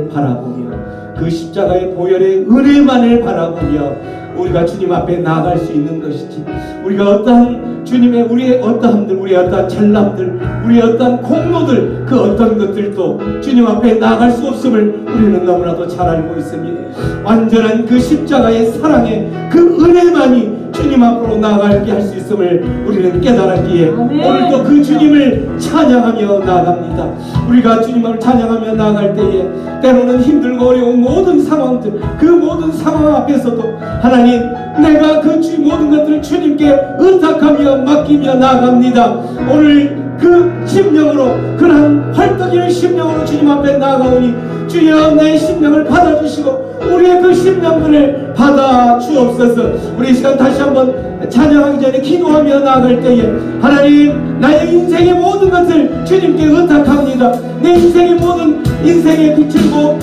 바라보며 그 십자가의 보혈의 은혜만을 바라보며 우리가 주님 앞에 나아갈 수 있는 것이지, 우리가 어떠한 주님의 우리의 어떠함들, 우리의 어떠한 잘남들, 우리의 어떠한 공로들, 그 어떤 것들도 주님 앞에 나아갈 수 없음을 우리는 너무나도 잘 알고 있습니다. 완전한 그 십자가의 사랑의 그 은혜만이 주님 앞으로 나아가게 할 수 있음을 우리는 깨달았기에 오늘도 그 주님을 찬양하며 나아갑니다. 우리가 주님을 찬양하며 나아갈 때에 때로는 힘들고 어려운 모든 상황들, 그 모든 상황 앞에서도 하나님, 내가 그 모든 것들을 주님께 의탁하며 맡기며 나아갑니다. 오늘 그 심령으로, 그러한 활떡이는 심령으로 주님 앞에 나아가오니 주여 내 심령을 받아주시고 우리의 그 심령들을 받아 주옵소서. 우리 이 시간 다시 한번 찬양하기 전에 기도하며 나아갈 때에 하나님, 나의 인생의 모든 것을 주님께 의탁합니다. 내 인생의 모든 인생의 빛을 모든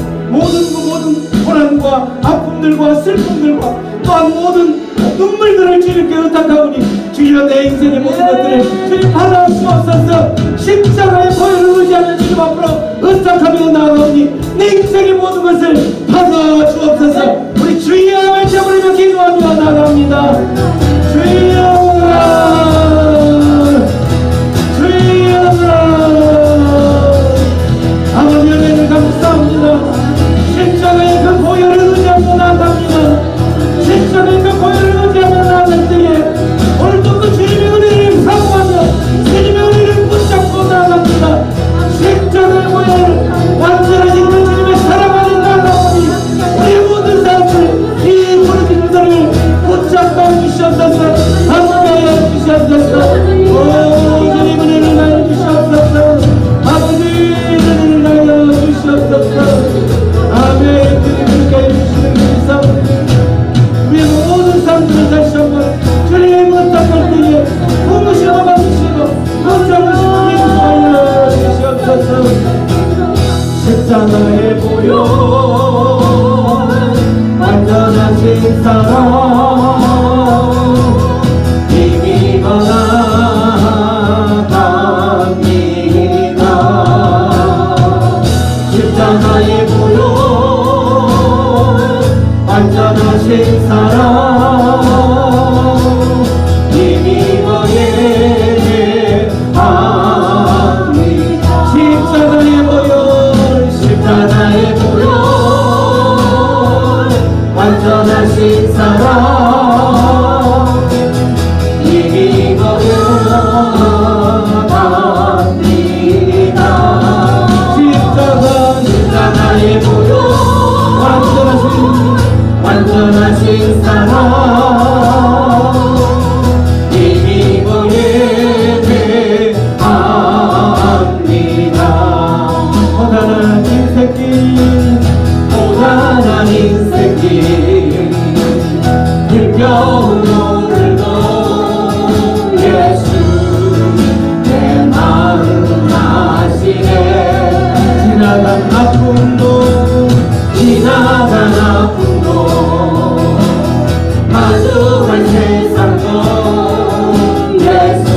고난과 아픔들과 슬픔들과 또한 모든 눈물들을 주님께 의탁하오니 주여 내 인생의 모든 것들을 주님 받아 주옵소서. 십자가의 보혈을 의지하는 주님 앞으로 의탁하며 나아오니 내 인생의 모든 것을 받아 주옵소서. 우리 주여 외쳐버리며 기도하며 나아갑니다. 주여, 주여, 아버지 은혜를 감사합니다. 십자가의 그 보혈을 의지하며 나아갑니다. 십자가의 그 보혈을 의지하며 나아갈 때에 오늘도 그 주님의 은혜를 사모하며 주님의 은혜를 붙잡고 나아갑니다. 십자가의 보혈 완전하신 그 주님의 사랑 안에 나아가오니 우리 모든 사람들 이 부르짖는 자를 붙잡아 주시옵소서. 함께해 주시옵소서. 오 주님 은혜를 나여 주시옵소서. 아버지 은혜를 나여 주시옵소서. 아멘. 주님 함께해 주시는 그리스도 우리 모든 사람들을 다시 한번 주님의 문탁할 때에 부으시고 받으시고 붙잡으시고 인도하여 주시옵소서. 십자가의 보혈 완전하신 사랑 힘입어나 갑니다. 십자가의 보혈 완전하신 사랑 힘입어 예배합니다. 십자가의 보혈, 십자가의 보혈 완전하신 사랑 힘입어 예배합니다. 십자가의 보혈 완전하신 사랑 힘입어 예배합니다. 고단한 인생길, 고단한 인생길 힘겨운 오늘도 예수 내 마음 아시네. 지나간 아픔도 지나간 아픔도 마주할 세상도 예수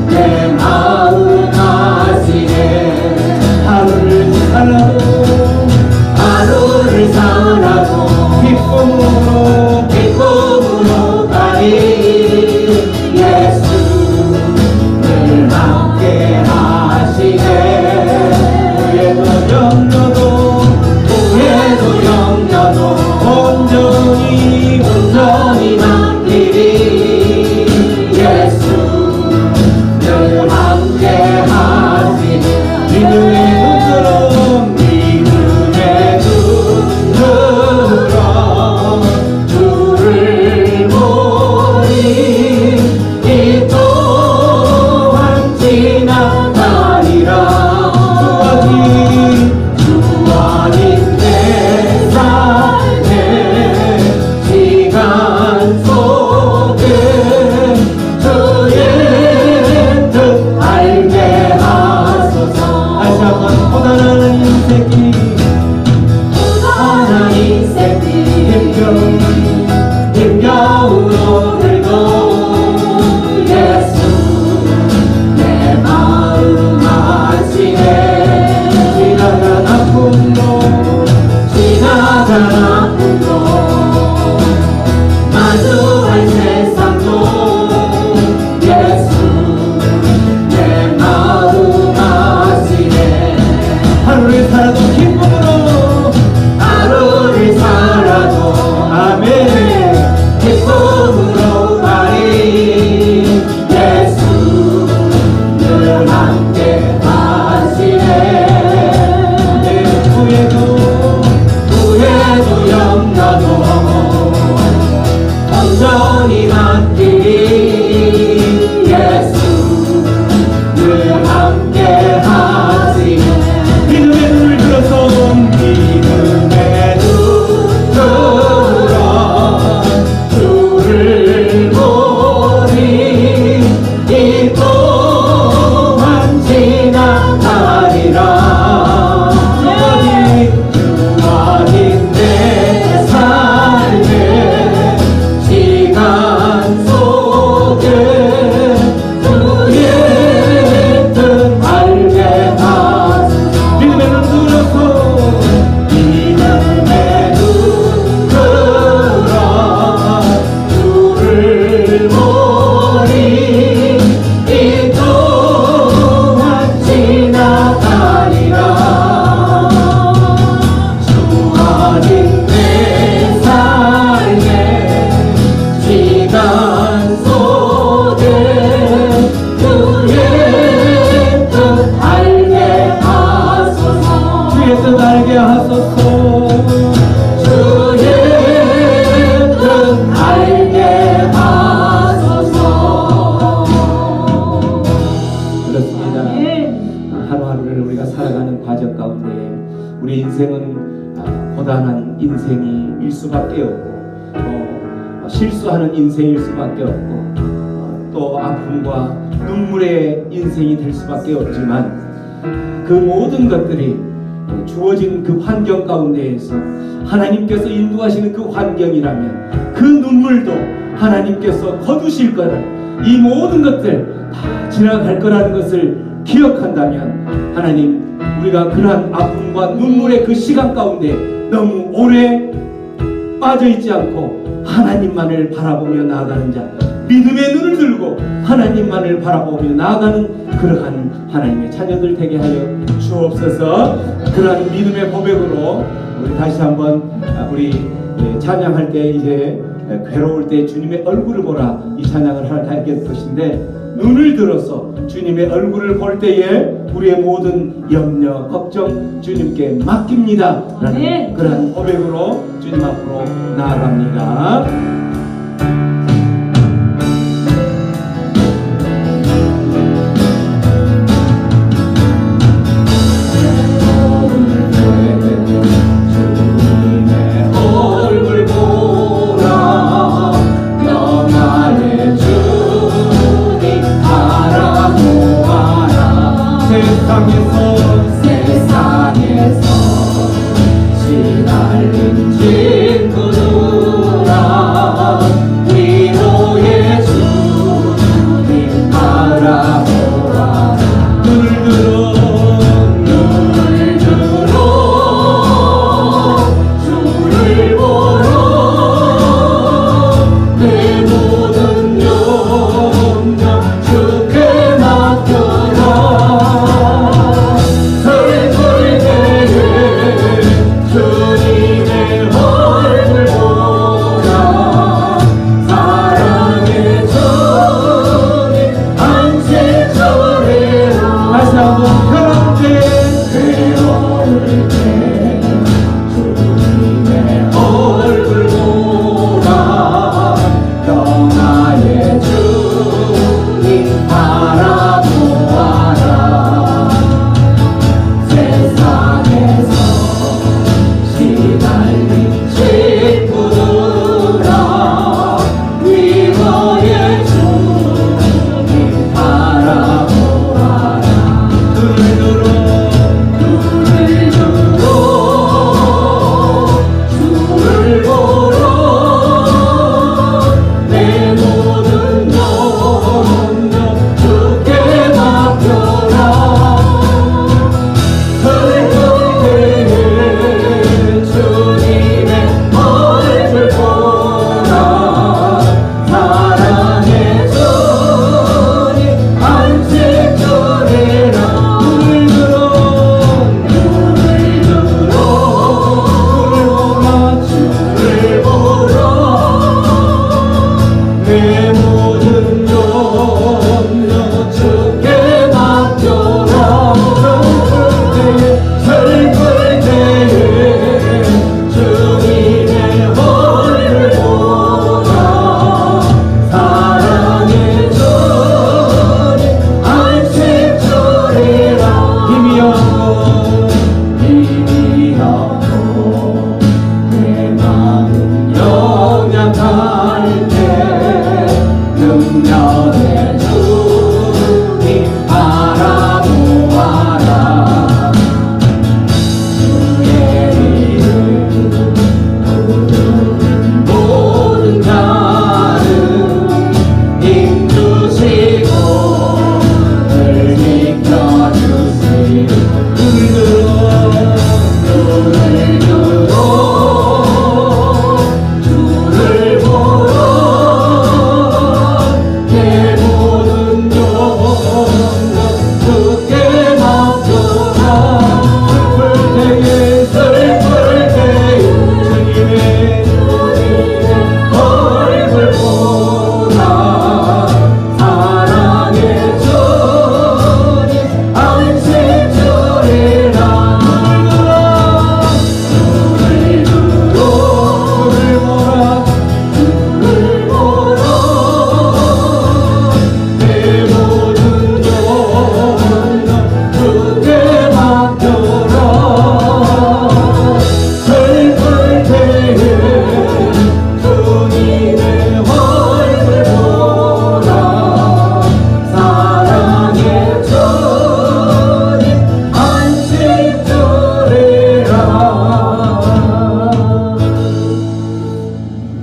내 마음 아시네. 하루를 살아도 기쁨으로 가리 예수 늘 함께 하시네. 후회도 염려도 온전히 맡기리 예수 늘 함께 하시네. 믿음의 눈으로 주를 보니 이 또한 지나가리라. 주아닌 내 삶의 시간 속에 주의 뜻 알게 하소서. 다시 한번 고단한 인생길, 고단한 인생길 힘겨운 오늘도 예수 내 마음 아시네. 지나간 아픔도 인생일 수밖에 없고 또 실수하는 인생일 수밖에 없고 또 아픔과 눈물의 인생이 될 수밖에 없지만 그 모든 것들이 주어진 그 환경 가운데에서 하나님께서 인도하시는 그 환경이라면 그 눈물도 하나님께서 거두실 거라, 이 모든 것들 다 지나갈 거라는 것을 기억한다면 하나님, 우리가 그러한 아픔과 눈물의 그 시간 가운데 너무 오래 빠져있지 않고 하나님만을 바라보며 나아가는 자, 믿음의 눈을 들고 하나님만을 바라보며 나아가는 그러한 하나님의 자녀들 되게 하여 주옵소서. 그러한 믿음의 고백으로 우리 다시 한번 우리 찬양할 때 이제 괴로울 때 주님의 얼굴을 보라, 이 찬양을 하게 될 것인데, 눈을 들어서 주님의 얼굴을 볼 때에 우리의 모든 염려, 걱정 주님께 맡깁니다 라는 그러한 고백으로 주님 앞으로 나아갑니다. 세상에서 시달린 친구들아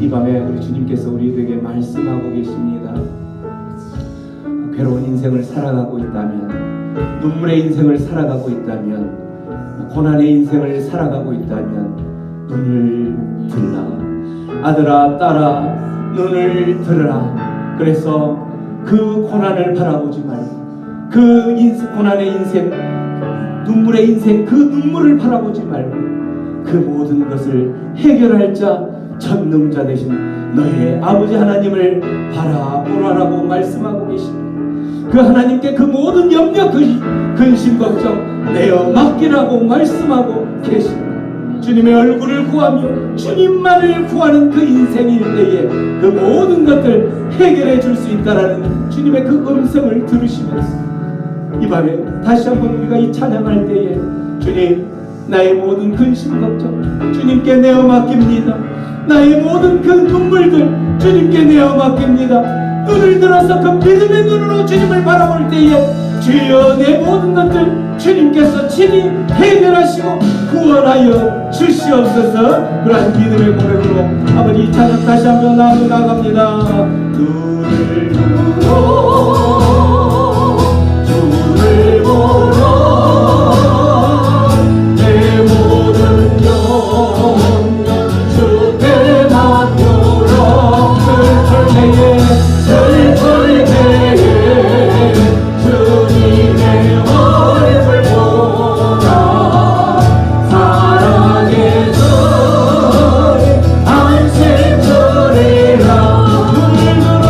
이 밤에 우리 주님께서 우리에게 말씀하고 계십니다. 괴로운 인생을 살아가고 있다면, 눈물의 인생을 살아가고 있다면, 고난의 인생을 살아가고 있다면 눈을 들라. 아들아 딸아 눈을 들으라. 그래서 그 고난을 바라보지 말고, 그 고난의 인생, 눈물의 인생, 그 눈물을 바라보지 말고 그 모든 것을 해결할 자, 전능자 되신 너의 아버지 하나님을 바라보라라고 말씀하고 계십니다. 그 하나님께 그 모든 염려, 근심, 걱정 내어 맡기라고 말씀하고 계십니다. 주님의 얼굴을 구하며 주님만을 구하는 그 인생일 때에 그 모든 것들 해결해 줄 수 있다라는 주님의 그 음성을 들으시면서 이 밤에 다시 한번 우리가 이 찬양할 때에 주님, 나의 모든 근심 걱정 주님께 내어 맡깁니다. 나의 모든 그 눈물들 주님께 내어 맡깁니다. 눈을 들어서 그 믿음의 눈으로 주님을 바라볼 때에 주여 내 모든 것들 주님께서 친히 해결하시고 구원하여 주시옵소서. 그러한 믿음의 고백으로 아버지 이 찬양 다시 한번 나갑니다. 눈을 보러 주를 보러 내 모든 영혼 주께 맡겨라. 슬플 때에 슬플 때에 주님의 얼굴 보라. 사랑의 주 안심 주리라. 눈을 들어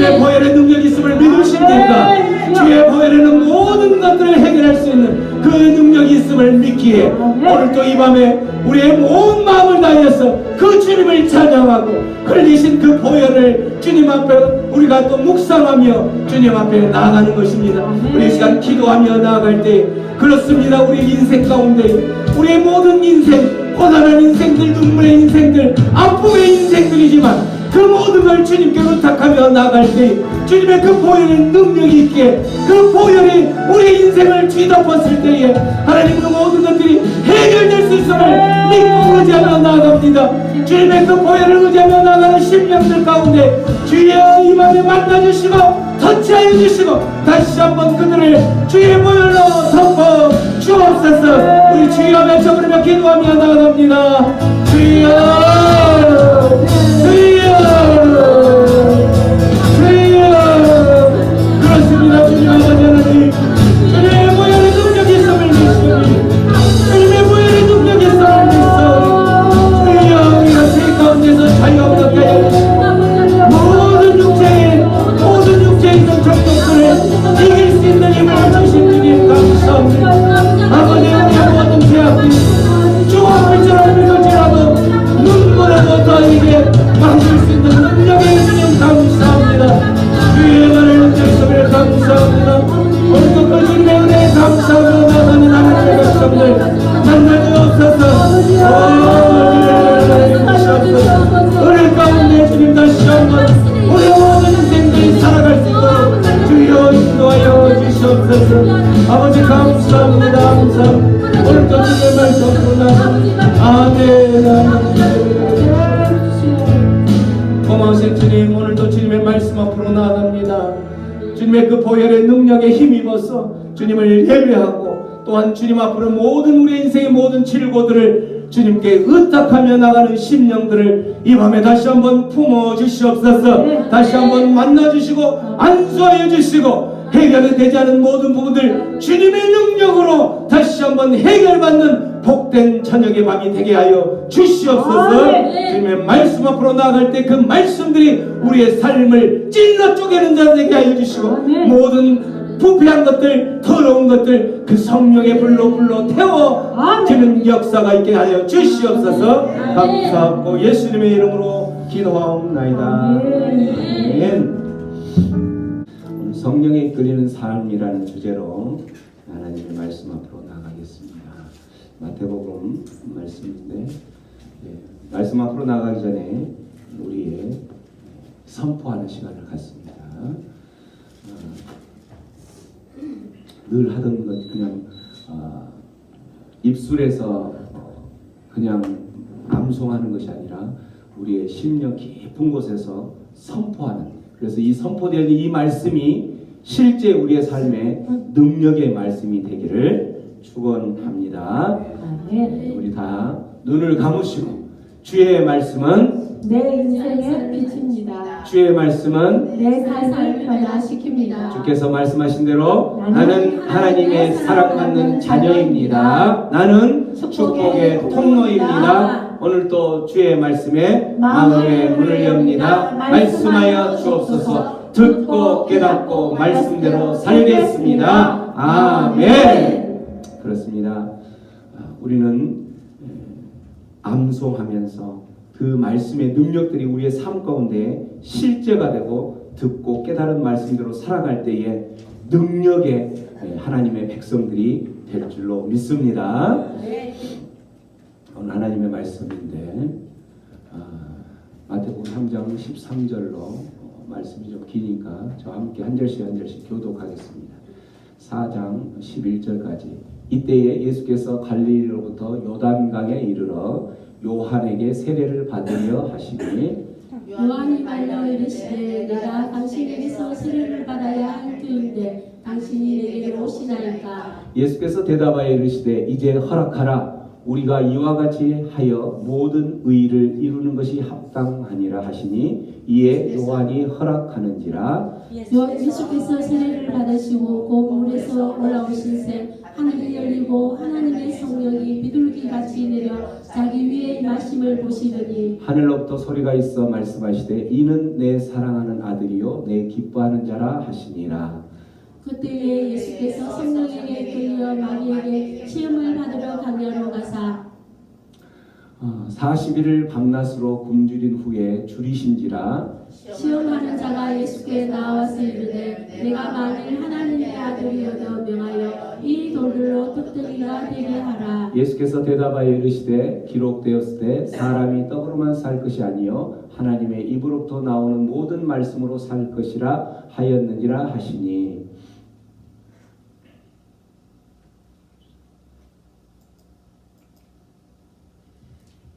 주의 보혈의 능력이 있음을 믿으십니까? 주의 보혈에는 모든 것들을 해결할 수 있는 그 능력이 있음을 믿기에 오늘도 이 밤에 우리의 온 마음을 다해서 그 주님을 찬양하고 흘리신 그 보혈을 주님 앞에 우리가 또 묵상하며 주님 앞에 나아가는 것입니다. 우리 이 시간 기도하며 나아갈 때 그렇습니다. 우리 인생 가운데 우리의 모든 인생, 고단한 인생들, 눈물의 인생들, 아픔의 인생들이지만 그 모든 걸 주님께 부탁하며 나갈 때 주님의 그 보혈의 능력이 있기에 그 보혈이 우리 인생을 뒤덮었을 때에 하나님 그 모든 것들이 해결될 수 있음을 믿고 의지하며 나아갑니다. 주님의 그 보혈을 의지하며 나가는 심령들 가운데 주여 이 맘에 만나주시고 터치하여 주시고 다시 한번 그들을 주의 보혈로 덮어 주옵소서. 우리 주여 외쳐부르며 기도하며 나아갑니다. 주여 주여 주여. 그렇습니다. 주님 아버지 하나님, 주님의 보혈의 능력이 있음을 믿습니다. 주님의 보혈의 능력이 있음을 믿습니다. 주여 우리가 세 가운데서 자유가 얻게 하여 주시고 모든 육체에 있는 적동들을 이길 수 있는 힘을 주신 주님 감사합니다. 아버지 우리의 모든 죄악들 주옵을처럼 믿을지라도 눈보라도 더에게 막을 수 있는 능력의 주님 감사합니다. 주의 은혜를 은혜를 감사합니다. 오늘도 그 주님의 은혜에 감사하며 나가는 하나님의 백성들 만나주옵소서. 은혜 가운데 주님 다시 한번 우리 모든 인생들이 살아갈 수 있도록 주여 인도하여 주시옵소서. 아버지 감사합니다. 감사합니다. 오늘도 주님의 말씀으로 나갑니다. 아멘. 고마우신 주님, 오늘도 주님의 말씀 앞으로 나아갑니다. 주님의 그 보혈의 능력에 힘입어서 주님을 예배하고 또한 주님 앞으로 모든 우리 인생의 모든 질고들을 주님께 의탁하며 나가는 심령들을 이 밤에 다시 한번 품어주시옵소서. 다시 한번 만나주시고 안수하여 주시고 해결이 되지 않은 모든 부분들 주님의 능력으로 다시 한번 해결받는 복된 저녁의 밤이 되게 하여 주시옵소서. 주님의 말씀 앞으로 나아갈 때 그 말씀들이 우리의 삶을 찔러 쪼개는 자 되게 하여 주시고 모든 부패한 것들, 더러운 것들 그 성령의 불로 태워지는 역사가 있게 하여 주시옵소서. 감사하고 예수님의 이름으로 기도하옵나이다. 아멘. 성령에 이끌리는 삶이라는 주제로 하나님의 말씀 앞으로 나가겠습니다. 마태복음 말씀인데 말씀 앞으로 나가기 전에 우리의 선포하는 시간을 갖습니다. 늘 하던 것 그냥 입술에서 그냥 암송하는 것이 아니라 우리의 심령 깊은 곳에서 선포하는, 그래서 이 선포되는 이 말씀이 실제 우리의 삶에 능력의 말씀이 되기를 축원합니다. 우리 다 눈을 감으시고 주의 말씀은 내 인생의 빛입니다. 주의 말씀은 내 삶을 변화시킵니다. 주께서 말씀하신 대로 나는 하나님의 사랑받는 자녀입니다. 나는 축복의 통로입니다. 오늘 또 주의 말씀에 마음의 문을 엽니다. 말씀하여 주옵소서. 듣고 깨닫고 말씀대로 살겠습니다. 아멘. 그렇습니다. 우리는 암송하면서 그 말씀의 능력들이 우리의 삶 가운데 실제가 되고 듣고 깨달은 말씀대로 살아갈 때에 능력의 하나님의 백성들이 될 줄로 믿습니다. 오늘 하나님의 말씀인데 마태복음 3장 13절로 말씀이 좀 기니까 저와 함께 한 절씩 한 절씩 교독하겠습니다. 4장 11절까지. 이때에 예수께서 갈릴리로부터 요단강에 이르러 요한에게 세례를 받으려 하시니 요한이 말려 이르시되 내가 당신에게서 세례를 받아야 할 터인데 당신이 내게로 오시나이까. 예수께서 대답하여 이르시되 이제 허락하라. 우리가 이와 같이 하여 모든 의를 이루는 것이 합당하니라 하시니 이에 요한이 허락하는지라. 예수께서 세례를 받으시고 곧 물에서 올라오신새 하늘이 열리고 하나님의 성령이 비둘기같이 내려 자기 위에 임하심을 보시더니 하늘로부터 소리가 있어 말씀하시되 이는 내 사랑하는 아들이요 손으로 내 기뻐하는 자라 하시니라. 그때에 예수께서 성령에게 끌려 마귀에게 시험을 받으러 강야로 가사 40일을 밤낮으로 굶주린 후에 줄이신지라. 시험하는 자가 예수께 나와서 이르되 내가 만일 하나님의 아들이어도 명하여 이 돌들로 떡덩이가 되게 하라. 예수께서 대답하여 이르시되 기록되었을 때 사람이 떡으로만 살 것이 아니요 하나님의 입으로부터 나오는 모든 말씀으로 살 것이라 하였느니라 하시니.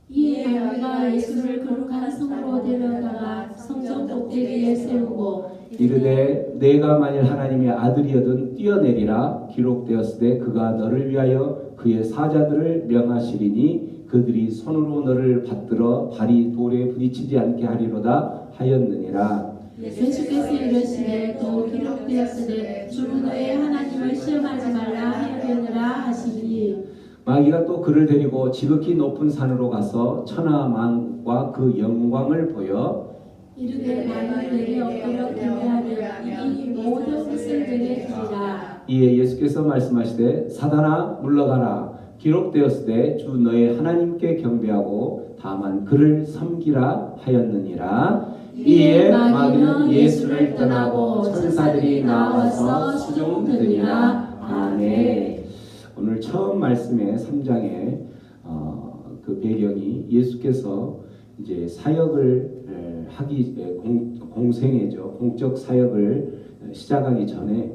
이에 마귀가 예수를 거룩한 성으로 데려다가 성전 꼭대기에 세우고 이르되 내가 만일 하나님의 아들이어든 뛰어내리라. 기록되었을 때 그가 너를 위하여 그의 사자들을 명하시리니 그들이 손으로 너를 받들어 발이 돌에 부딪히지 않게 하리로다 하였느니라. 예수께서 이르시되 또 기록되었으되 주 너의 하나님을 시험하지 말라 하였느니라 하시니. 마귀가 또 그를 데리고 지극히 높은 산으로 가서 천하만과 그 영광을 보여 이르되 만일 내게 엎드려 경배하면 이 모든 것을 내게 주리라. 이에 예수께서 말씀하시되 사단아 물러가라. 기록되었을 때 주 너의 하나님께 경배하고 다만 그를 섬기라 하였느니라. 이에 마귀는 예수를 떠나고 천사들이 나와서 수종드니라. 아멘. 오늘 처음 말씀의 3장의 그 배경이 예수께서 이제 사역을 하기 공생애죠. 공적 사역을 시작하기 전에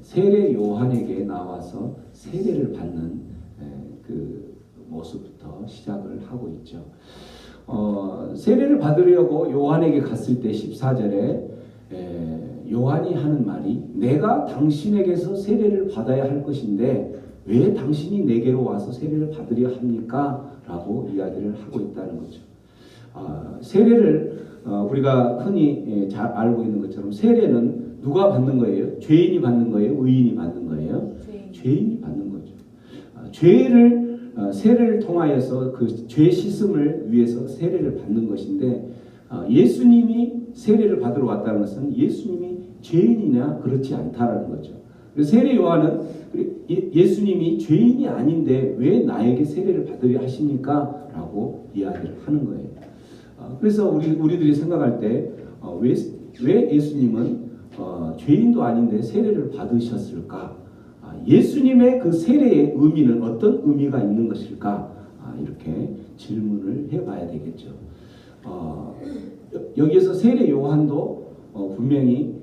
세례 요한에게 나와서 세례를 받는 그 모습부터 시작을 하고 있죠. 세례를 받으려고 요한에게 갔을 때 14절에 요한이 하는 말이 내가 당신에게서 세례를 받아야 할 것인데 왜 당신이 내게로 와서 세례를 받으려 합니까? 라고 이야기를 하고 있다는 거죠. 세례를 우리가 흔히 잘 알고 있는 것처럼 세례는 누가 받는 거예요? 죄인이 받는 거예요? 의인이 받는 거예요? 죄인이 받는 거죠. 세례를 통하여서 그 죄 씻음을 위해서 세례를 받는 것인데 예수님이 세례를 받으러 왔다는 것은 예수님이 죄인이냐 그렇지 않다라는 거죠. 세례 요한은 예수님이 죄인이 아닌데 왜 나에게 세례를 받으려 하십니까? 라고 이야기를 하는 거예요. 그래서 우리들이 생각할 때 왜 예수님은 죄인도 아닌데 세례를 받으셨을까? 예수님의 그 세례의 의미는 어떤 의미가 있는 것일까? 이렇게 질문을 해봐야 되겠죠. 여기에서 세례 요한도 분명히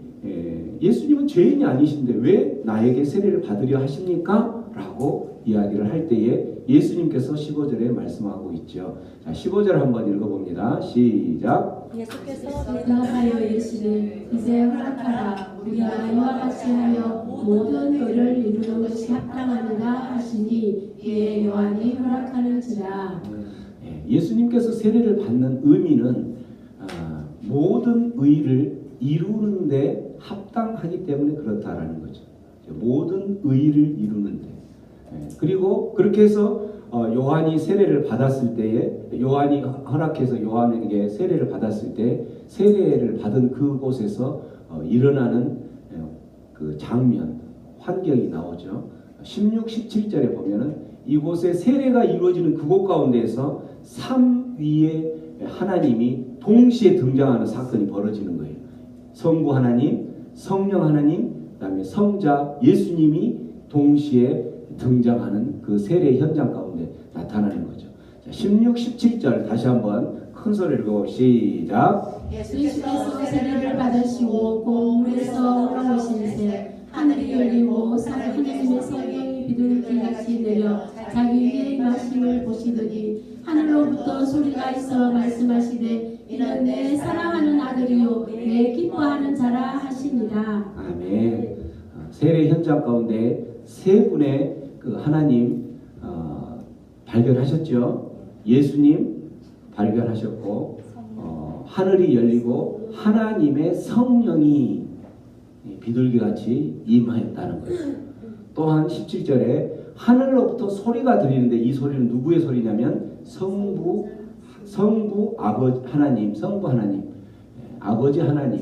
예수님은 죄인이 아니신데 왜 나에게 세례를 받으려 하십니까? 라고 이야기를 할 때에 예수님께서 15절에 말씀하고 있죠. 자, 15절 한번 읽어봅니다. 시작. 예수께서 대답하여 이르시되 이제 허락하라. 우리가 이와 같이 하여 모든 의를 이루는 것이 합당하니라 하시니 이에 요한이 허락하는지라. 예수님께서 세례를 받는 의미는 모든 의를 이루는데 합당하기 때문에 그렇다라는 거죠. 모든 의를 이루는데. 그리고 그렇게 해서 요한이 세례를 받았을 때에 요한이 허락해서 요한에게 세례를 받았을 때 세례를 받은 그곳에서 일어나는 그 장면, 환경이 나오죠. 16, 17절에 보면은 이곳에 세례가 이루어지는 그곳 가운데에서 삼위의 하나님이 동시에 등장하는 사건이 벌어지는 거예요. 성부 하나님, 성령 하나님, 그다음에 성자 예수님이 동시에 등장하는 그 세례 현장 가운데 나타나는 거죠. 자, 16, 17절 다시 한번 큰 소리로 읽고 시작. 예수께서 세례를 받으시고 곧 물에서 올라오시는새 하늘이 열리고 하나님의 성령이 비둘기같이 내려 자기 위에 임하심을 보시더니 하늘로부터 소리가 있어 말씀하시되 이는 내 사랑하는 아들이요 내 기뻐하는 자라 하시니라. 아멘. 세례 현장 가운데 세 분의 그 하나님 발견하셨죠. 예수님 발견하셨고 하늘이 열리고 하나님의 성령이 비둘기같이 임하였다는 거예요. 또한 17절에 하늘로부터 소리가 들리는데 이 소리는 누구의 소리냐면 성부 아버지 하나님, 성부 하나님, 아버지 하나님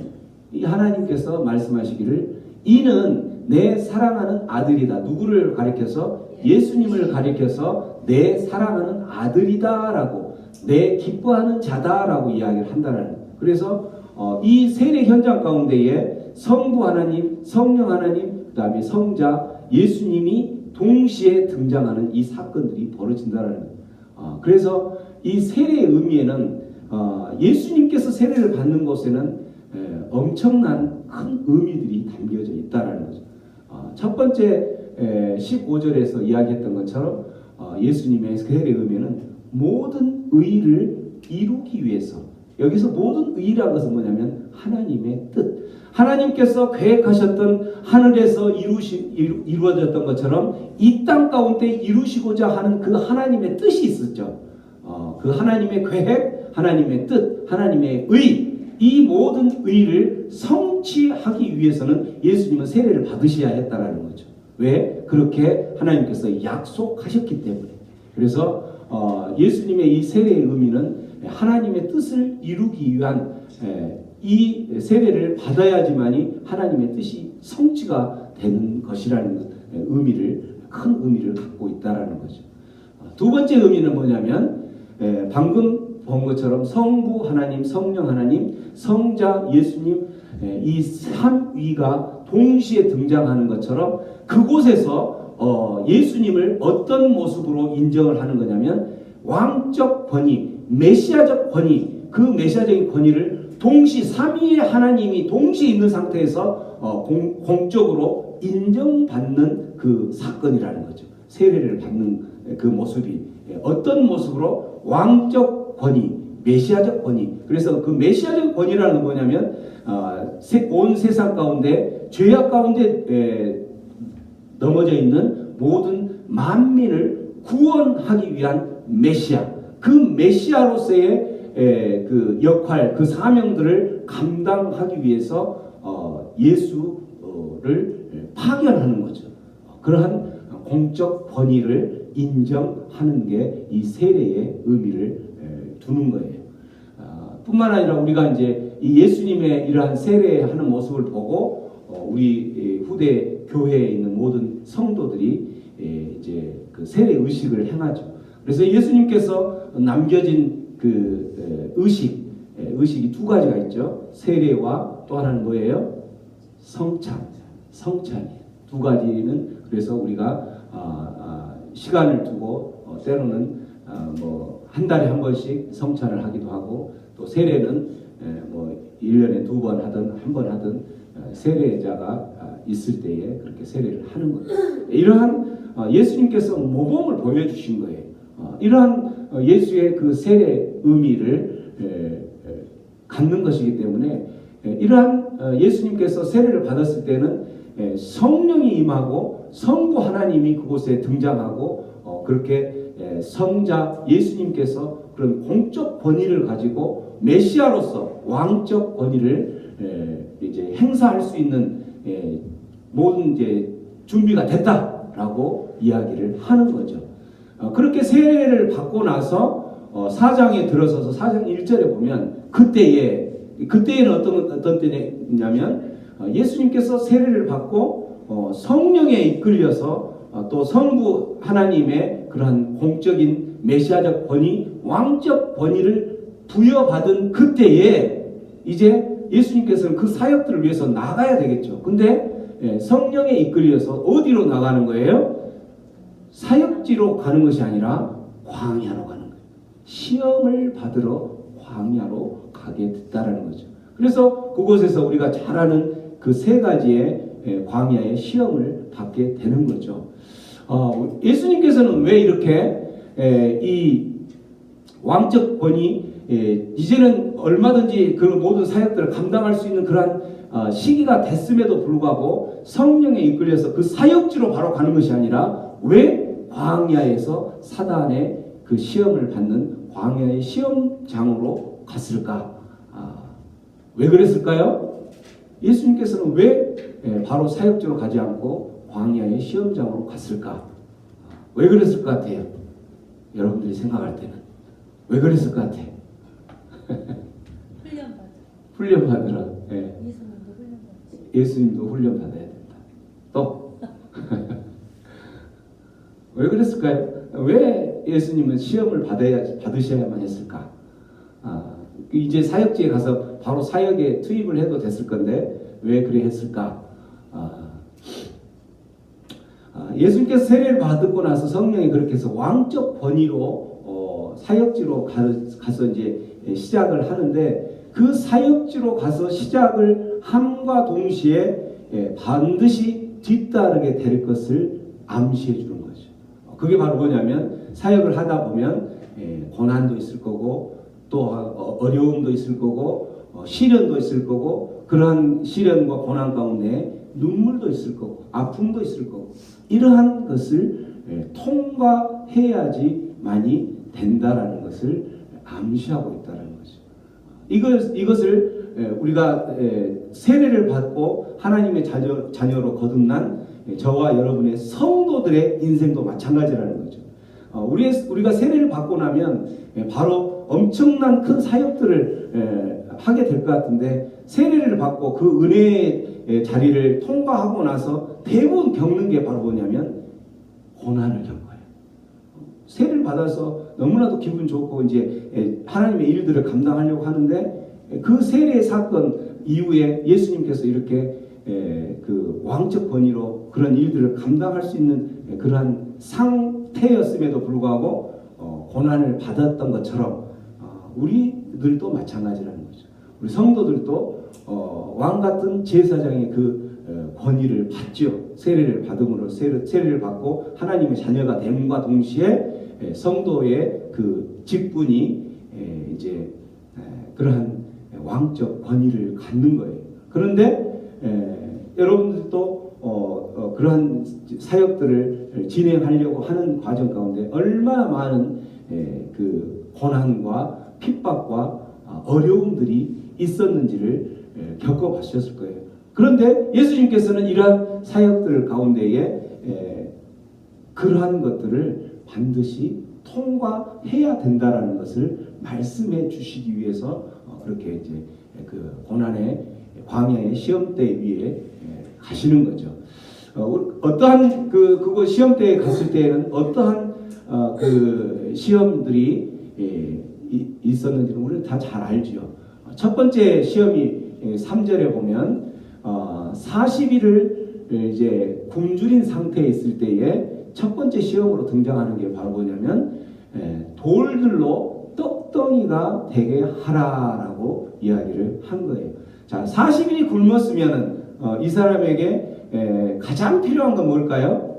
이 하나님께서 말씀하시기를 이는 내 사랑하는 아들이다. 누구를 가리켜서? 예수님을 가리켜서 내 사랑하는 아들이다라고, 내 기뻐하는 자다라고 이야기를 한다는 거예요. 그래서 이 세례 현장 가운데에 성부 하나님, 성령 하나님, 그 다음에 성자 예수님이 동시에 등장하는 이 사건들이 벌어진다는 거예요. 그래서 이 세례의 의미에는 예수님께서 세례를 받는 곳에는 엄청난 큰 의미들이 담겨져 있다는 거죠. 첫 번째 15절에서 이야기했던 것처럼 예수님의 세례의 의미는 모든 의를 이루기 위해서, 여기서 모든 의라는 것은 뭐냐면 하나님의 뜻, 하나님께서 계획하셨던 하늘에서 이루어졌던 것처럼 이 땅 가운데 이루시고자 하는 그 하나님의 뜻이 있었죠. 그 하나님의 계획, 하나님의 뜻, 하나님의 의, 이 모든 의를 성취하기 위해서는 예수님은 세례를 받으셔야 했다라는 거죠. 왜? 그렇게 하나님께서 약속하셨기 때문에. 그래서 예수님의 이 세례의 의미는 하나님의 뜻을 이루기 위한 이 세례를 받아야지만이 하나님의 뜻이 성취가 되는 것이라는 의미를, 큰 의미를 갖고 있다라는 거죠. 두 번째 의미는 뭐냐면 방금 본 것처럼 성부 하나님, 성령 하나님, 성자 예수님, 이 삼위가 동시에 등장하는 것처럼 그곳에서 예수님을 어떤 모습으로 인정을 하는 거냐면 왕적 권위, 메시아적 권위, 그 메시아적인 권위를 동시 삼위의 하나님이 동시에 있는 상태에서 공적으로 인정받는 그 사건이라는 거죠. 세례를 받는 그 모습이 어떤 모습으로? 왕적 권위, 메시아적 권위. 그래서 그 메시아적 권위라는 건 뭐냐면 온 세상 가운데 죄악 가운데 넘어져 있는 모든 만민을 구원하기 위한 메시아, 그 메시아로서의 그 역할, 그 사명들을 감당하기 위해서 예수를 파견하는 거죠. 그러한 공적 권위를 인정하는 게 이 세례의 의미를 두는 거예요. 뿐만 아니라 우리가 이제 이 예수님의 이러한 세례하는 모습을 보고 우리 후대 교회에 있는 모든 성도들이 이제 그 세례 의식을 행하죠. 그래서 예수님께서 남겨진 그 의식이 두 가지가 있죠. 세례와 또 하나는 뭐예요? 성찬이에요. 두 가지는 그래서 우리가 시간을 두고 때로는 뭐 한 달에 한 번씩 성찬을 하기도 하고, 또 세례는 뭐 1년에 2번 하든 한 번 하든 세례자가 있을 때에 그렇게 세례를 하는 거예요. 이러한 예수님께서 모범을 보여주신 거예요. 이러한 예수의 그 세례 의미를 갖는 것이기 때문에 이러한 예수님께서 세례를 받았을 때는 성령이 임하고 성부 하나님이 그곳에 등장하고 그렇게 성자 예수님께서 그런 공적 권위를 가지고 메시아로서 왕적 권위를 이제 행사할 수 있는 모든 이제 준비가 됐다라고 이야기를 하는 거죠. 그렇게 세례를 받고 나서 4장에 들어서서 4장 1절에 보면 그때에는 어떤 때냐면 예수님께서 세례를 받고 성령에 이끌려서 또 성부 하나님의 그러한 공적인 메시아적 권위, 왕적 권위를 부여받은 그때에 이제 예수님께서는 그 사역들을 위해서 나가야 되겠죠. 근데 성령에 이끌려서 어디로 나가는 거예요? 사역지로 가는 것이 아니라 광야로 가는 거예요. 시험을 받으러 광야로 가게 됐다라는 거죠. 그래서 그곳에서 우리가 잘 아는 그 세 가지의 광야의 시험을 받게 되는 거죠. 예수님께서는 왜 이렇게 이 왕적 권위, 이제는 얼마든지 그 모든 사역들을 감당할 수 있는 그러한 시기가 됐음에도 불구하고 성령에 이끌려서 그 사역지로 바로 가는 것이 아니라 왜 광야에서 사단의 그 시험을 받는 광야의 시험장으로 갔을까? 왜 그랬을까요? 예수님께서는 왜 바로 사역지로 가지 않고 광야의 시험장으로 갔을까? 왜 그랬을 것 같아요? 여러분들이 생각할 때는 왜 그랬을 것 같아요? 훈련 받으러. 훈련 받으러. 예수님도 예수님도 훈련 받아야 된다. 또 왜 그랬을까요? 왜 예수님은 시험을 받으셔야만 했을까? 이제 사역지에 가서 바로 사역에 투입을 해도 됐을 건데 왜 그래 했을까? 예수님께서 세례를 받고 나서 성령이 그렇게 해서 왕적 권위로 사역지로 가서 이제 시작을 하는데 그 사역지로 가서 시작을 함과 동시에 반드시 뒤따르게 될 것을 암시해 주는 거죠. 그게 바로 뭐냐면 사역을 하다 보면 고난도 있을 거고 또 어려움도 있을 거고 시련도 있을 거고 그러한 시련과 고난 가운데 눈물도 있을 거고 아픔도 있을 거고 이러한 것을 통과해야지만이 된다라는 것을 암시하고 있다는 거죠. 이것을 우리가 세례를 받고 하나님의 자녀로 거듭난 저와 여러분의 성도들의 인생도 마찬가지라는 거죠. 우리가 세례를 받고 나면 바로 엄청난 큰 사역들을 하게 될 것 같은데 세례를 받고 그 은혜의 자리를 통과하고 나서 대부분 겪는 게 바로 뭐냐면 고난을 겪어요. 세례를 받아서 너무나도 기분 좋고 이제 하나님의 일들을 감당하려고 하는데 그 세례 사건 이후에 예수님께서 이렇게 그 왕적 권위로 그런 일들을 감당할 수 있는 그러한 상태였음에도 불구하고 고난을 받았던 것처럼 우리들도 마찬가지라는 거죠. 우리 성도들도 왕 같은 제사장의 그 권위를 받죠. 세례를 받음으로 세례를 받고 하나님의 자녀가 됨과 동시에 성도의 그 직분이 이제 그러한 왕적 권위를 갖는 거예요. 그런데 여러분들도 그러한 사역들을 진행하려고 하는 과정 가운데 얼마나 많은 그 고난과 핍박과 어려움들이 있었는지를 겪어봤었을 거예요. 그런데 예수님께서는 이러한 사역들 가운데에 그러한 것들을 반드시 통과해야 된다라는 것을 말씀해 주시기 위해서 그렇게 이제 그 고난의 광야의 시험대 위에 가시는 거죠. 어떠한 그거 시험대에 갔을 때에는 어떠한 그 시험들이 있었는지는 우리는 다 잘 알죠. 첫 번째 시험이 3절에 보면 40일을 이제 굶주린 상태에 있을 때에 첫 번째 시험으로 등장하는 게 바로 뭐냐면 돌들로 떡덩이가 되게 하라라고 이야기를 한 거예요. 자, 40일이 굶었으면은 이 사람에게 가장 필요한 건 뭘까요?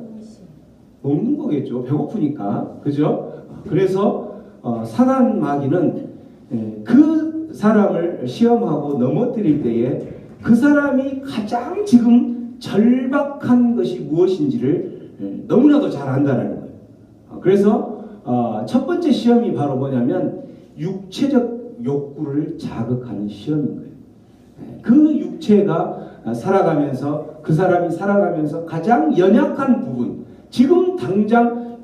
먹는 거겠죠. 배고프니까. 그죠? 그래서 사단 마귀는 그 사람을 시험하고 넘어뜨릴 때에 그 사람이 가장 지금 절박한 것이 무엇인지를 너무나도 잘 안다는 거예요. 그래서 첫 번째 시험이 바로 뭐냐면 육체적 욕구를 자극하는 시험인 거예요. 그 육체가 살아가면서 그 사람이 살아가면서 가장 연약한 부분, 지금 당장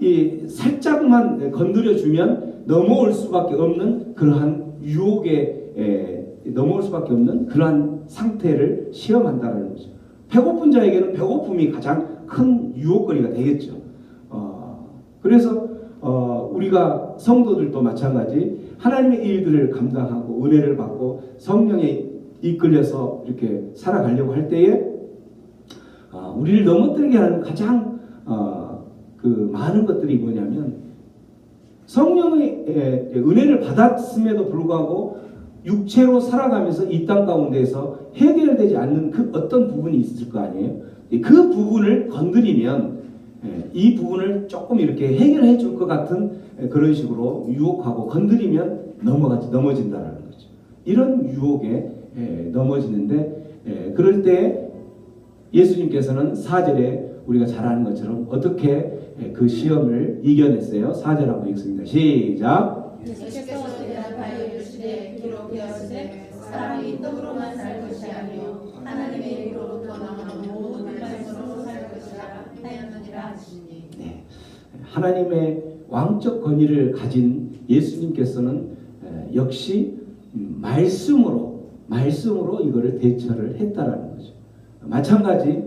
살짝만 건드려주면 넘어올 수밖에 없는 그러한 유혹에 넘어올 수밖에 없는 그러한 상태를 시험한다는 거죠. 배고픈 자에게는 배고픔이 가장 큰 유혹거리가 되겠죠. 그래서 우리가 성도들도 마찬가지 하나님의 일들을 감당하고 은혜를 받고 성령에 이끌려서 이렇게 살아가려고 할 때에 우리를 넘어뜨리게 하는 가장 그 많은 것들이 뭐냐면 성령의 은혜를 받았음에도 불구하고 육체로 살아가면서 이 땅 가운데에서 해결되지 않는 그 어떤 부분이 있을 거 아니에요. 그 부분을 건드리면 이 부분을 조금 이렇게 해결해 줄 것 같은 그런 식으로 유혹하고 건드리면 넘어진다라는 거죠. 이런 유혹에 넘어지는데 그럴 때 예수님께서는 4절에 우리가 잘 아는 것처럼 어떻게 그 시험을 이겨냈어요? 4절 한번 읽습니다. 시작. 예수께서 대답하여 이르시되 기록되었으되 사람이 떡으로만 살 것이 아니요 하나님의 입으로부터 나오는 모든 말씀으로 살 것이라 하였느니라 하시니. 네. 하나님의 왕적 권위를 가진 예수님께서는 역시 말씀으로 이거를 대처를 했다라는 거죠. 마찬가지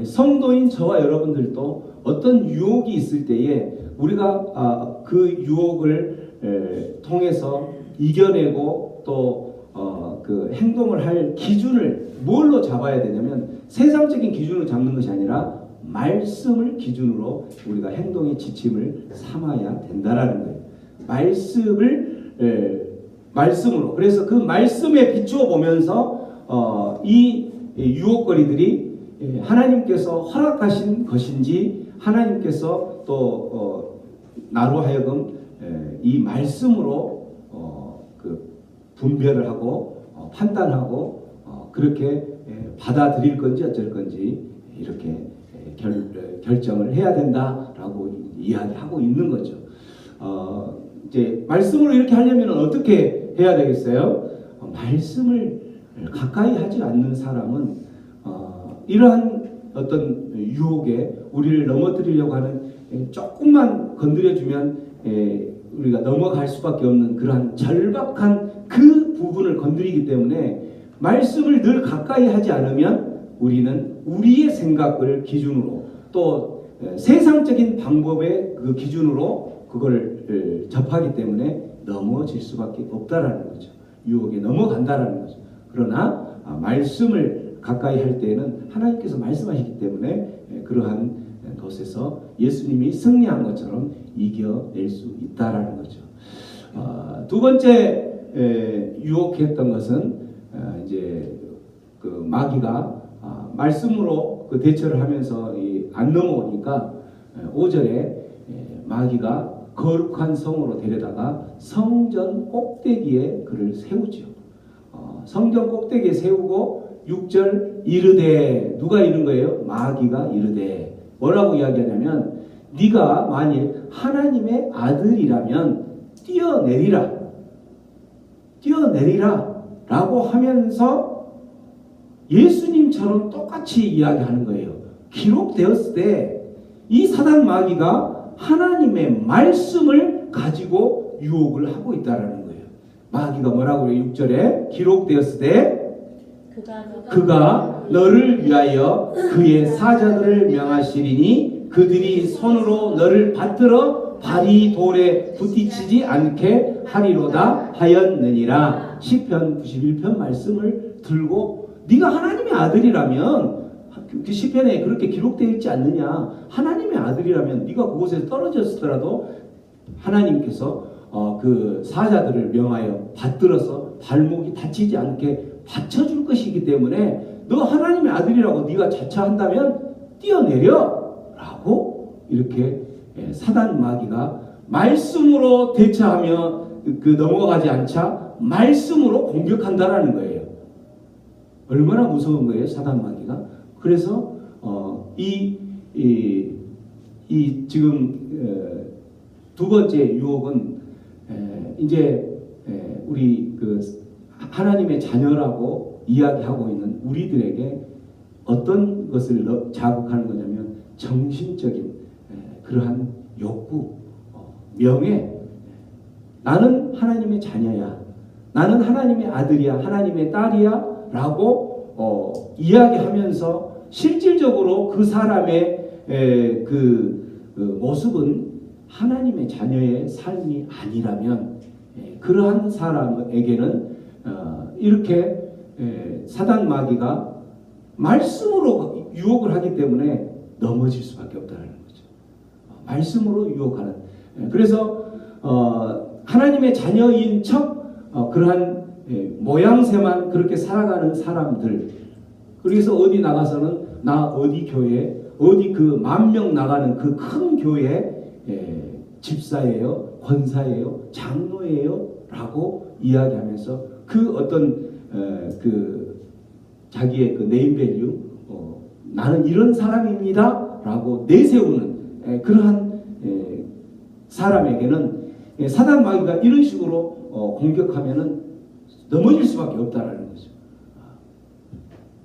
성도인 저와 여러분들도 어떤 유혹이 있을 때에 우리가 그 유혹을 통해서 이겨내고 또 그 행동을 할 기준을 뭘로 잡아야 되냐면 세상적인 기준으로 잡는 것이 아니라 말씀을 기준으로 우리가 행동의 지침을 삼아야 된다라는 거예요. 말씀으로. 그래서 그 말씀에 비추어 보면서 이 유혹거리들이 하나님께서 허락하신 것인지 하나님께서 또 나로 하여금 이 말씀으로 그 분별을 하고 판단하고 그렇게 받아들일 건지 어쩔 건지 이렇게 결정을 해야 된다라고 이야기하고 있는 거죠. 이제 말씀으로 이렇게 하려면 어떻게 해야 되겠어요? 말씀을 가까이 하지 않는 사람은 이러한 어떤 유혹에 우리를 넘어뜨리려고 하는 조금만 건드려주면 우리가 넘어갈 수밖에 없는 그러한 절박한 그 부분을 건드리기 때문에 말씀을 늘 가까이 하지 않으면 우리는 우리의 생각을 기준으로 또 세상적인 방법의 그 기준으로 그걸 접하기 때문에 넘어질 수밖에 없다라는 거죠. 유혹에 넘어간다라는 거죠. 그러나 말씀을 가까이 할 때에는 하나님께서 말씀하시기 때문에 그러한 것에서 예수님이 승리한 것처럼 이겨낼 수 있다라는 거죠. 두 번째 유혹했던 것은 이제 그 마귀가 말씀으로 그 대처를 하면서 안 넘어오니까 5절에 마귀가 거룩한 성으로 데려다가 성전 꼭대기에 그를 세우죠. 성전 꼭대기에 세우고 6절 이르되 누가 이른 거예요? 마귀가 이르되 뭐라고 이야기하냐면 네가 만일 하나님의 아들이라면 뛰어내리라 라고 하면서 예수님처럼 똑같이 이야기하는 거예요. 기록되었을 때 이 사단 마귀가 하나님의 말씀을 가지고 유혹을 하고 있다라는 거예요. 마귀가 뭐라고 해요? 6절에 기록되었을 때 그가 너를 위하여 그의 사자들을 명하시리니 그들이 손으로 너를 받들어 발이 돌에 부딪히지 않게 하리로다 하였느니라. 시편 91편 말씀을 들고 네가 하나님의 아들이라면 그 시편에 그렇게 기록되어 있지 않느냐. 하나님의 아들이라면 네가 그곳에 떨어졌더라도 하나님께서 그 사자들을 명하여 받들어서 발목이 다치지 않게 받쳐줄 것이기 때문에 너 하나님의 아들이라고 네가 자처한다면 뛰어내려 라고 이렇게 사단 마귀가 말씀으로 대처하며 그 넘어가지 않자 말씀으로 공격한다라는 거예요. 얼마나 무서운 거예요, 사단 마귀가. 그래서 지금 두 번째 유혹은 이제 우리 그 하나님의 자녀라고 이야기하고 있는 우리들에게 어떤 것을 자극하는 거냐면 정신적인 그러한 욕구, 명예. 나는 하나님의 자녀야. 나는 하나님의 아들이야. 하나님의 딸이야. 라고 이야기하면서 실질적으로 그 사람의 그 모습은 하나님의 자녀의 삶이 아니라면 그러한 사람에게는 이렇게 사단 마귀가 말씀으로 유혹을 하기 때문에 넘어질 수밖에 없다는 거죠. 말씀으로 유혹하는. 그래서 하나님의 자녀인 척 그러한 모양새만 그렇게 살아가는 사람들. 그래서 어디 나가서는 나 어디 교회, 어디 그 10,000명 나가는 그 큰 교회 집사예요, 권사예요, 장로예요 라고 이야기하면서 그 어떤 그 자기의 그 네임밸류, 나는 이런 사람입니다 라고 내세우는 그러한 사람에게는 사단 마귀가 이런 식으로 공격하면은 넘어질 수밖에 없다라는 거죠.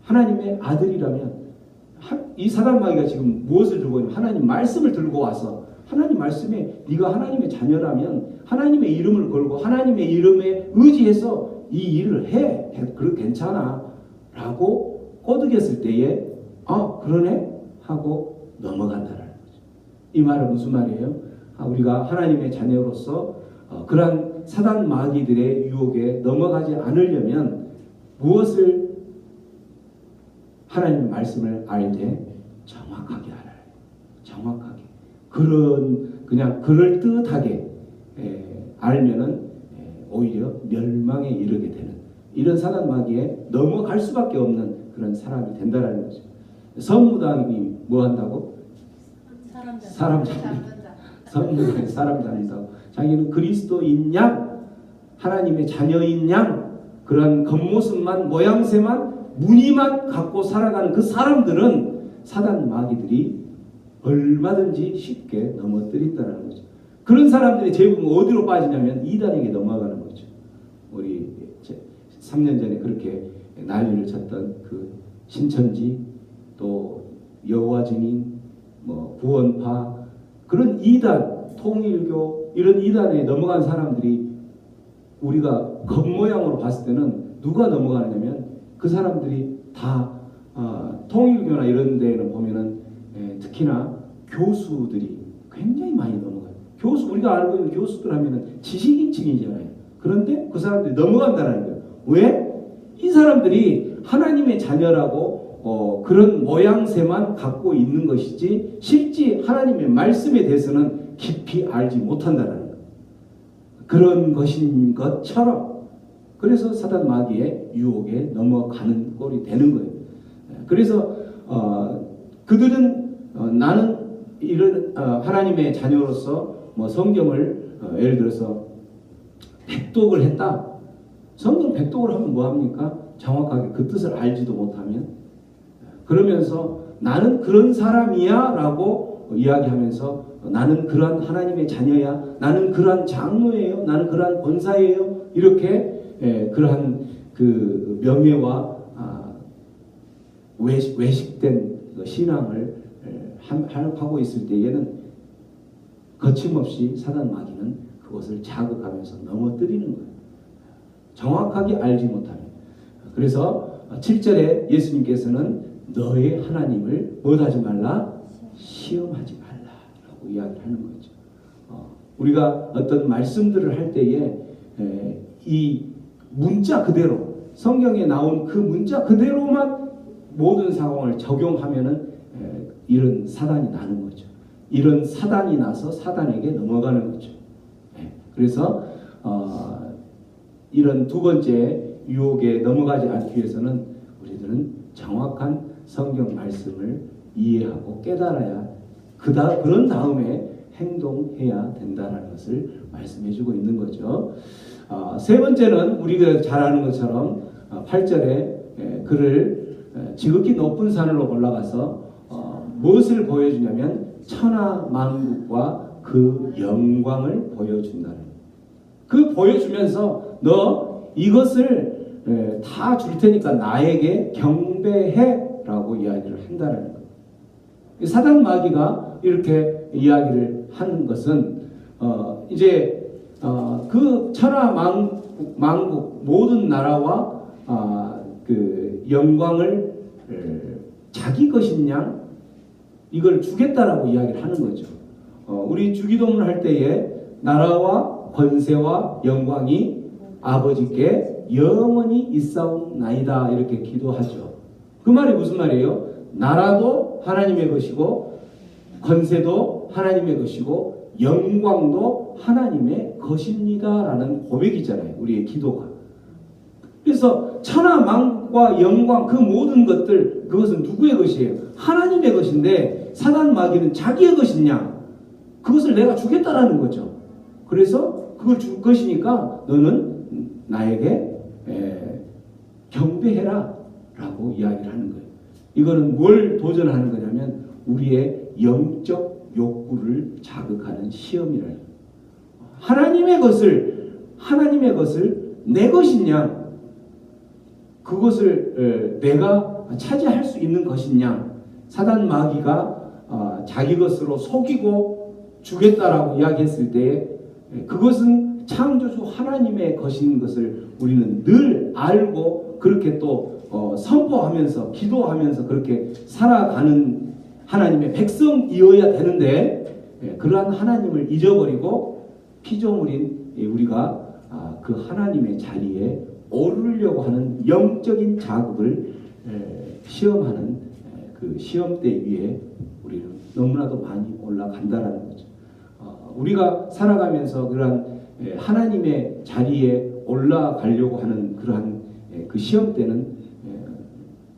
하나님의 아들이라면 이 사단 마귀가 지금 무엇을 들고 있냐면 하나님 말씀을 들고 와서 하나님 말씀에 네가 하나님의 자녀라면 하나님의 이름을 걸고 하나님의 이름에 의지해서 이 일을 해. 그래도 괜찮아 라고 꼬드겼을 때에 그러네 하고 넘어간다는 거죠. 이 말은 무슨 말이에요? 우리가 하나님의 자녀로서 그러한 사단 마귀들의 유혹에 넘어가지 않으려면 무엇을 하나님의 말씀을 알 때 정확하게 알아요. 정확하게. 그냥 그럴듯하게 알면은 오히려 멸망에 이르게 되는 이런 사단 마귀에 넘어갈 수밖에 없는 그런 사람이 된다라는 거죠. 선무당이 뭐 한다고? 사람 잡는다. 선무당이 사람 잡는다고. 자기는 그리스도인 양, 하나님의 자녀인 양, 그런 겉모습만 모양새만 무늬만 갖고 살아가는 그 사람들은 사단 마귀들이 얼마든지 쉽게 넘어뜨린다는 거죠. 그런 사람들이 대부분 어디로 빠지냐면 이단에게 넘어가는 거죠. 우리 3년 전에 그렇게 난리를 쳤던 그 신천지, 또 여호와 증인, 구원파, 그런 이단, 통일교 이런 이단에 넘어간 사람들이 우리가 겉모양으로 봤을 때는 누가 넘어가느냐면 그 사람들이 다 통일교나 이런 데는 보면은 특히나 교수들이 굉장히 많이 넘어가요. 우리가 알고 있는 교수들 하면은 지식인층이잖아요. 그런데 그 사람들이 넘어간다는 거예요. 왜? 이 사람들이 하나님의 자녀라고 그런 모양새만 갖고 있는 것이지 실제 하나님의 말씀에 대해서는 깊이 알지 못한다는 거예요. 그런 것인 것처럼 그래서 사단 마귀의 유혹에 넘어가는 꼴이 되는 거예요. 그래서 그들은 나는 이런 하나님의 자녀로서 성경을 예를 들어서 백독을 했다. 성경 백독을 하면 뭐합니까? 정확하게 그 뜻을 알지도 못하면 그러면서 나는 그런 사람이야 라고 이야기하면서 나는 그러한 하나님의 자녀야, 나는 그러한 장로예요, 나는 그러한 권사예요, 이렇게 그러한 그 명예와 외식된 신앙을 하고 있을 때에는 거침없이 사단 마귀는 그것을 자극하면서 넘어뜨리는 거예요. 정확하게 알지 못하면. 그래서 7절에 예수님께서는 너의 하나님을 뭐하지 말라? 시험하지 말라라고 이야기를 하는 거죠. 우리가 어떤 말씀들을 할 때에 이 문자 그대로 성경에 나온 그 문자 그대로만 모든 상황을 적용하면은 이런 사단이 나는 거죠. 이런 사단이 나서 사단에게 넘어가는 거죠. 그래서 이런 두 번째 유혹에 넘어가지 않기 위해서는 우리들은 정확한 성경 말씀을 이해하고 깨달아야 그런 다음에 행동해야 된다는 것을 말씀해주고 있는 거죠. 세 번째는 우리가 잘 아는 것처럼 8절에 그를 지극히 높은 산으로 올라가서 무엇을 보여주냐면 천하 만국과 그 영광을 보여준다는 그 보여주면서 너 이것을 다 줄 테니까 나에게 경배해 라고 이야기를 한다는 거예요. 사단 마귀가 이렇게 이야기를 하는 것은 이제 그 천하 만국 모든 나라와 그 영광을 자기 것인 양 이걸 주겠다라고 이야기를 하는 거죠. 우리 주기도문 할 때에 나라와 권세와 영광이 아버지께 영원히 있사옵나이다 이렇게 기도하죠. 그 말이 무슨 말이에요? 나라도 하나님의 것이고 권세도 하나님의 것이고 영광도 하나님의 것입니다라는 고백이잖아요. 우리의 기도가. 그래서 천하 만국과 영광 그 모든 것들 그것은 누구의 것이에요? 하나님의 것인데 사단 마귀는 자기의 것이냐? 그것을 내가 주겠다라는 거죠. 그래서 그걸 줄 것이니까 너는 나에게 경배해라 라고 이야기를 하는 거예요. 이거는 뭘 도전하는 거냐면 우리의 영적 욕구를 자극하는 시험이라는 거예요. 하나님의 것을 내 것이냐 그것을 내가 차지할 수 있는 것이냐 사단 마귀가 자기 것으로 속이고 주겠다라고 이야기했을 때 그것은 창조주 하나님의 것인 것을 우리는 늘 알고 그렇게 또 선포하면서 기도하면서 그렇게 살아가는 하나님의 백성이어야 되는데 그러한 하나님을 잊어버리고 피조물인 우리가 그 하나님의 자리에 오르려고 하는 영적인 자극을 시험하는 그 시험대 위에 우리는 너무나도 많이 올라간다라는 거죠. 우리가 살아가면서 그러한 하나님의 자리에 올라가려고 하는 그러한 그 시험대는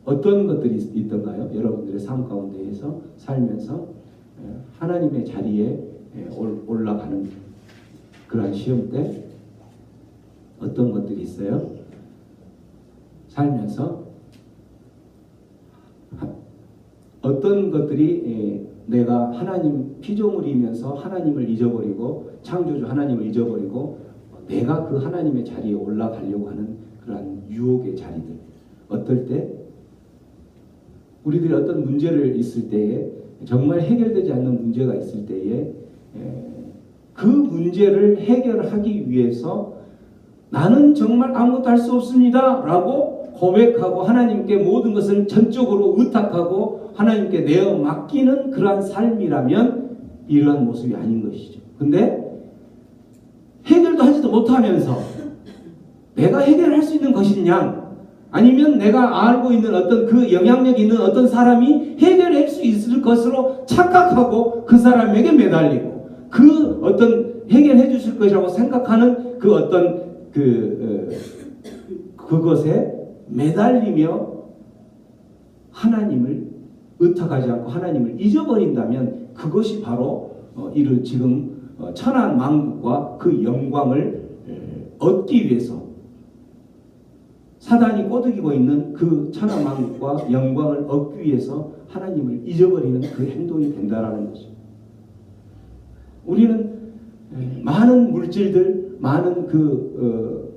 어떤 것들이 있던가요? 여러분들의 삶 가운데에서 살면서 하나님의 자리에 올라가는 그러한 시험대 어떤 것들이 있어요? 살면서 어떤 것들이 내가 하나님 피조물이면서 하나님을 잊어버리고 창조주 하나님을 잊어버리고 내가 그 하나님의 자리에 올라가려고 하는 그러한 유혹의 자리들 어떨 때 우리들이 어떤 문제를 있을 때에 정말 해결되지 않는 문제가 있을 때에 그 문제를 해결하기 위해서 나는 정말 아무것도 할 수 없습니다 라고 고백하고 하나님께 모든 것을 전적으로 의탁하고 하나님께 내어 맡기는 그러한 삶이라면 이러한 모습이 아닌 것이죠. 근데 해결도 하지도 못하면서 내가 해결할 수 있는 것이냐 아니면 내가 알고 있는 어떤 그 영향력 있는 어떤 사람이 해결할 수 있을 것으로 착각하고 그 사람에게 매달리고 그 어떤 해결해 주실 것이라고 생각하는 그 어떤 그것에 매달리며 하나님을 의탁하지 않고 하나님을 잊어버린다면 그것이 바로 이런 지금 천한 만국과 그 영광을 얻기 위해서 사단이 꼬드기고 있는 그 천한 만국과 영광을 얻기 위해서 하나님을 잊어버리는 그 행동이 된다라는 거죠. 우리는 많은 물질들, 많은 그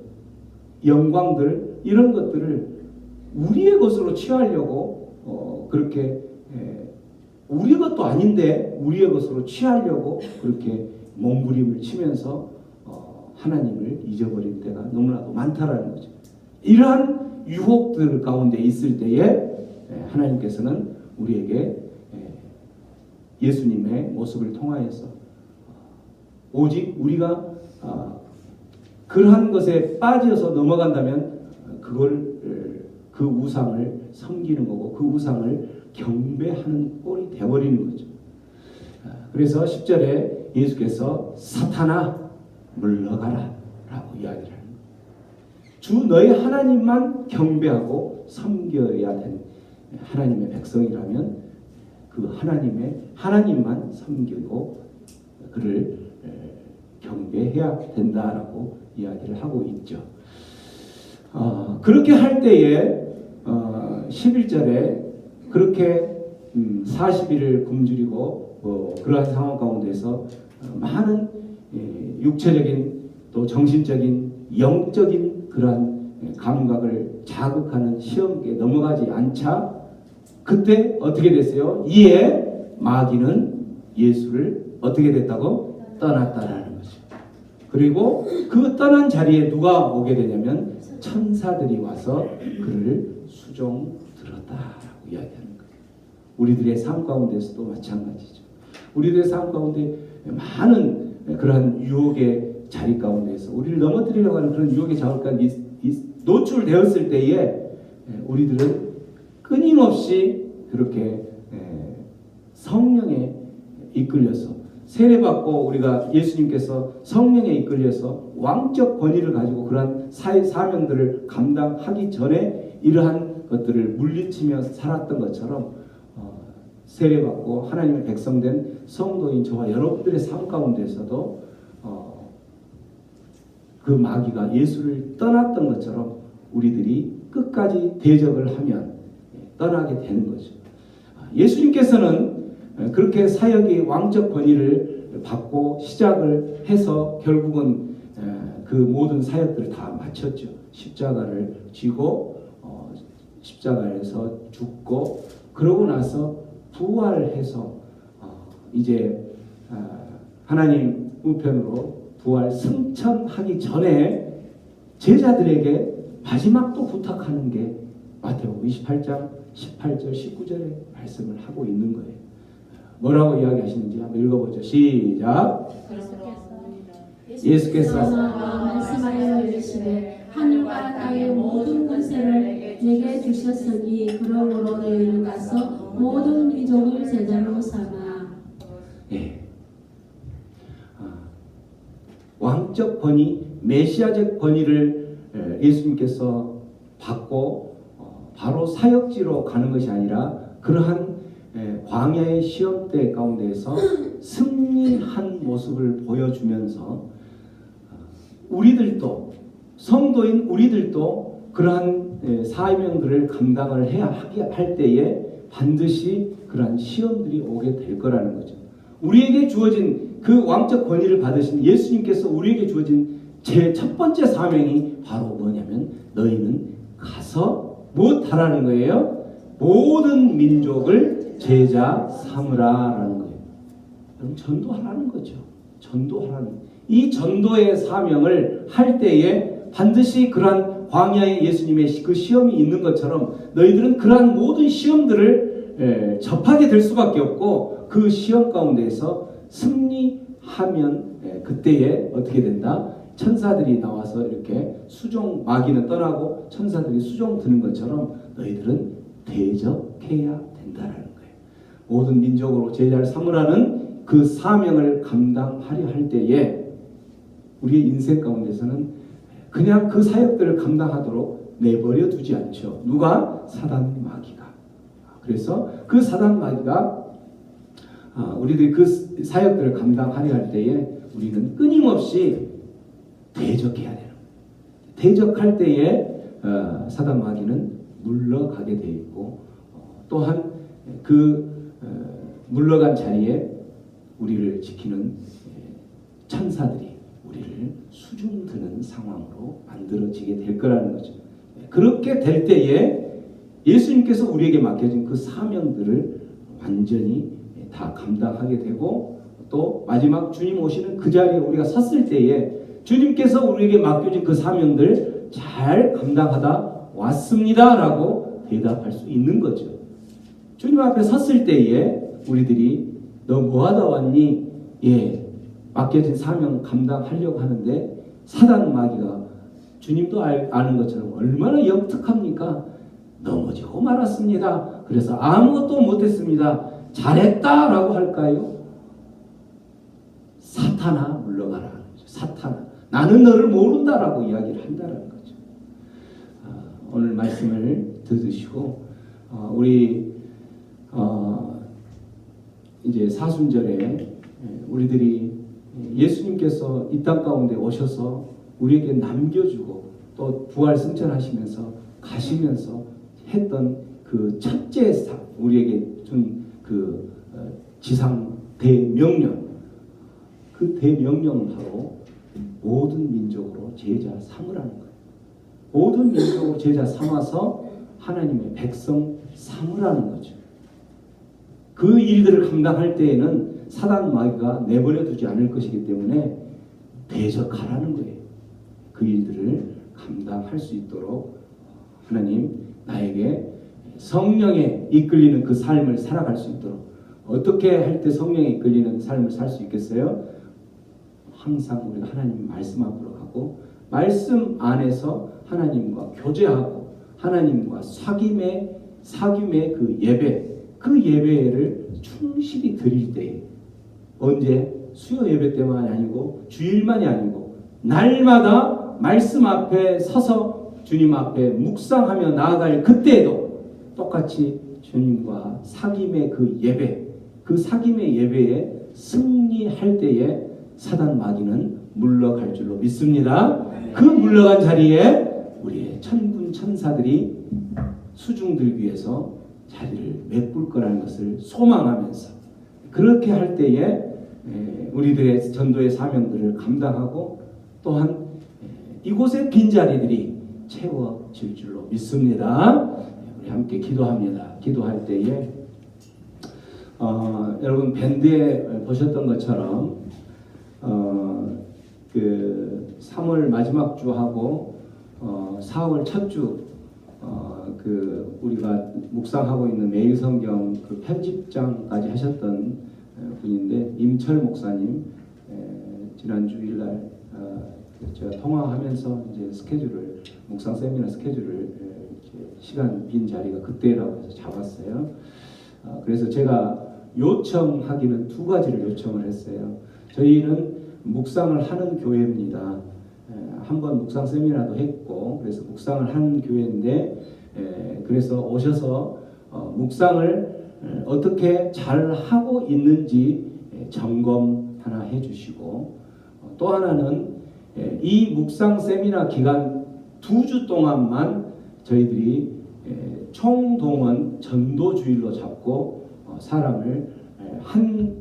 영광들 이런 것들을 우리의 것으로 취하려고 그렇게 우리 것도 아닌데 우리의 것으로 취하려고 그렇게 몸부림을 치면서 하나님을 잊어버릴 때가 너무나도 많다라는 거죠. 이러한 유혹들 가운데 있을 때에 하나님께서는 우리에게 예수님의 모습을 통하여서 오직 우리가 그러한 것에 빠져서 넘어간다면 그걸 그 우상을 섬기는 거고 그 우상을 경배하는 꼴이 되어버리는 거죠. 그래서 10절에 예수께서 사탄아 물러가라 라고 이야기를 합니다. 주 너희 하나님만 경배하고 섬겨야 되는 하나님의 백성이라면 그 하나님만 섬기고 그를 경배해야 된다라고 이야기를 하고 있죠. 그렇게 할 때에 11절에 그렇게 40일을 굶주리고 그러한 상황 가운데서 많은 육체적인 또 정신적인 영적인 그러한 감각을 자극하는 시험에 넘어가지 않자 그때 어떻게 됐어요? 이에 마귀는 예수를 어떻게 됐다고? 떠났다라는 거죠. 그리고 그 떠난 자리에 누가 오게 되냐면 천사들이 와서 그를 수종 들었다라고 이야기하는 거예요. 우리들의 삶 가운데서도 마찬가지죠. 우리들의 삶 가운데 많은 그러한 유혹의 자리 가운데서 우리를 넘어뜨리려고 하는 그런 유혹의 자리 가운데 노출되었을 때에 우리들은 끊임없이 그렇게 성령에 이끌려서 세례받고 우리가 예수님께서 성령에 이끌려서 왕적 권위를 가지고 그러한 사명들을 감당하기 전에 이러한 것들을 물리치며 살았던 것처럼 세례받고 하나님의 백성된 성도인 저와 여러분들의 삶 가운데서도 그 마귀가 예수를 떠났던 것처럼 우리들이 끝까지 대적을 하면 떠나게 되는 거죠. 예수님께서는 그렇게 사역의 왕적 권위를 받고 시작을 해서 결국은 그 모든 사역들을 다 마쳤죠. 십자가를 쥐고 십자가에서 죽고 그러고 나서 부활해서 이제 하나님 우편으로 부활 승천하기 전에 제자들에게 마지막 또 부탁하는 게 마태복음 28장 18절 19절에 말씀을 하고 있는 거예요. 뭐라고 이야기하시는지 한번 읽어보죠. 시작. 예수께서 말씀하여 이르시되 하늘과 땅의 모든 권세를 내게 주셨으니 그러므로 너희는 가서 모든 민족을 제자로 삼아. 예. 왕적 권위, 메시아적 권위를 예수님께서 받고 바로 사역지로 가는 것이 아니라 그러한 광야의 시험대 가운데에서 승리한 모습을 보여주면서 우리들도 성도인 우리들도 그러한 사명들을 감당을 해야 할 때에 반드시 그러한 시험들이 오게 될 거라는 거죠. 우리에게 주어진 그 왕적 권위를 받으신 예수님께서 우리에게 주어진 제 첫 번째 사명이 바로 뭐냐면 너희는 가서 무엇하라는 거예요? 모든 민족을 제자 삼으라라는 거예요. 여러분 전도하라는 거죠. 전도하라는 이 전도의 사명을 할 때에 반드시 그러한 광야의 예수님의 그 시험이 있는 것처럼 너희들은 그러한 모든 시험들을 접하게 될 수밖에 없고 그 시험 가운데에서 승리하면 그때에 어떻게 된다? 천사들이 나와서 이렇게 수종 마귀는 떠나고 천사들이 수종 드는 것처럼 너희들은 대적해야 된다라는 거예요. 모든 민족으로 제자를 삼으라는 그 사명을 감당하려 할 때에 우리의 인생 가운데서는 그냥 그 사역들을 감당하도록 내버려 두지 않죠. 누가? 사단 마귀가. 그래서 그 사단 마귀가 우리들이 그 사역들을 감당하려 할 때에 우리는 끊임없이 대적해야 돼요. 대적할 때에 사단 마귀는 물러가게 되어 있고 또한 그 물러간 자리에 우리를 지키는 천사들이 우리를 수중드는 상황으로 만들어지게 될 거라는 거죠. 그렇게 될 때에 예수님께서 우리에게 맡겨진 그 사명들을 완전히 다 감당하게 되고 또 마지막 주님 오시는 그 자리에 우리가 섰을 때에 주님께서 우리에게 맡겨진 그 사명들 잘 감당하다 왔습니다 라고 대답할 수 있는 거죠. 주님 앞에 섰을 때에 우리들이 너 뭐하다 왔니? 예, 맡겨진 사명 감당하려고 하는데 사단 마귀가 주님도 아는 것처럼 얼마나 영특합니까? 넘어지고 말았습니다. 그래서 아무것도 못했습니다. 잘했다라고 할까요? 사탄아 물러가라. 사탄아 나는 너를 모른다라고 이야기를 한다는 거죠. 오늘 말씀을 들으시고 우리 이제 사순절에 우리들이 예수님께서 이 땅 가운데 오셔서 우리에게 남겨주고 또 부활 승천하시면서 가시면서 했던 그 첫째 우리에게 준 그 지상 대명령, 그 대명령은 바로 모든 민족으로 제자 삼으라는 거예요. 모든 민족으로 제자 삼아서 하나님의 백성 삼으라는 거죠. 그 일들을 감당할 때에는 사단 마귀가 내버려 두지 않을 것이기 때문에 대적하라는 거예요. 그 일들을 감당할 수 있도록 하나님 나에게 성령에 이끌리는 그 삶을 살아갈 수 있도록 어떻게 할 때 성령에 이끌리는 삶을 살 수 있겠어요? 항상 우리가 하나님 말씀 앞으로 가고 말씀 안에서 하나님과 교제하고 하나님과 사귐의 그 예배를 충실히 드릴 때 언제? 수요 예배 때만이 아니고 주일만이 아니고 날마다 말씀 앞에 서서 주님 앞에 묵상하며 나아갈 그때에도 똑같이 주님과 사귐의 그 예배, 그 사귐의 예배에 승리할 때에 사단 마귀는 물러갈 줄로 믿습니다. 그 물러간 자리에 우리의 천군 천사들이 수중들기 위해서 자리를 메꿀 거라는 것을 소망하면서 그렇게 할 때에 우리들의 전도의 사명들을 감당하고 또한 이곳의 빈자리들이 채워질 줄로 믿습니다. 우리 함께 기도합니다. 기도할 때에 여러분 밴드에 보셨던 것처럼 그 3월 마지막 주하고 4월 첫 주 우리가 묵상하고 있는 매일 성경 그 편집장까지 하셨던 분인데 임철 목사님 지난 주일날 제가 통화하면서 이제 스케줄을 묵상 세미나 스케줄을 시간 빈 자리가 그때라고 해서 잡았어요. 그래서 제가 요청하기는 두 가지를 요청을 했어요. 저희는 묵상을 하는 교회입니다. 한번 묵상 세미나도 했고 그래서 묵상을 하는 교회인데 그래서 오셔서 묵상을 어떻게 잘 하고 있는지 점검 하나 해주시고 또 하나는 이 묵상 세미나 기간 2주 동안만 저희들이 총동원 전도주일로 잡고 사람을 한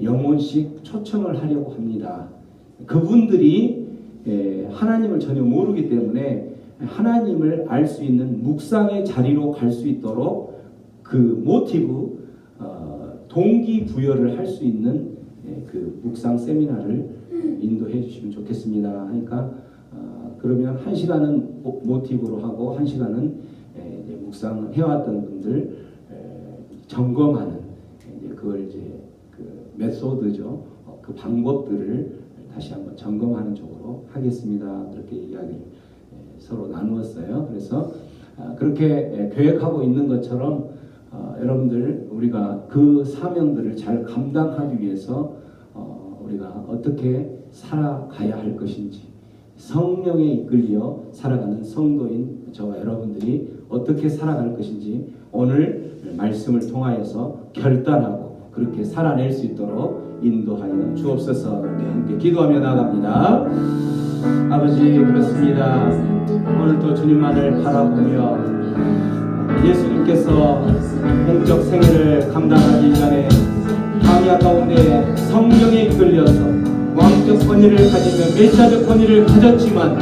영혼씩 초청을 하려고 합니다. 그분들이 하나님을 전혀 모르기 때문에 하나님을 알 수 있는 묵상의 자리로 갈 수 있도록 그 모티브 동기부여를 할 수 있는 그 묵상 세미나를 인도해 주시면 좋겠습니다. 하니까 그러면 1시간은 모티브로 하고 1시간은 묵상 해왔던 분들 점검하는 그걸 이제 그 메소드죠. 그 방법들을 다시 한번 점검하는 쪽으로 하겠습니다. 그렇게 이야기를 서로 나누었어요. 그래서 그렇게 계획하고 있는 것처럼 여러분들 우리가 그 사명들을 잘 감당하기 위해서 우리가 어떻게 살아가야 할 것인지 성령에 이끌려 살아가는 성도인 저와 여러분들이 어떻게 살아갈 것인지 오늘 말씀을 통하여서 결단하고 그렇게 살아낼 수 있도록 인도하여 주옵소서. 함께 기도하며 나갑니다. 아버지 그렇습니다. 오늘도 주님만을 바라보며 예수님께서 공적 생애를 감당하기 전에 광야 가운데 성령에 이끌려서 왕적 권위를 가지며 메시아적 권위를 가졌지만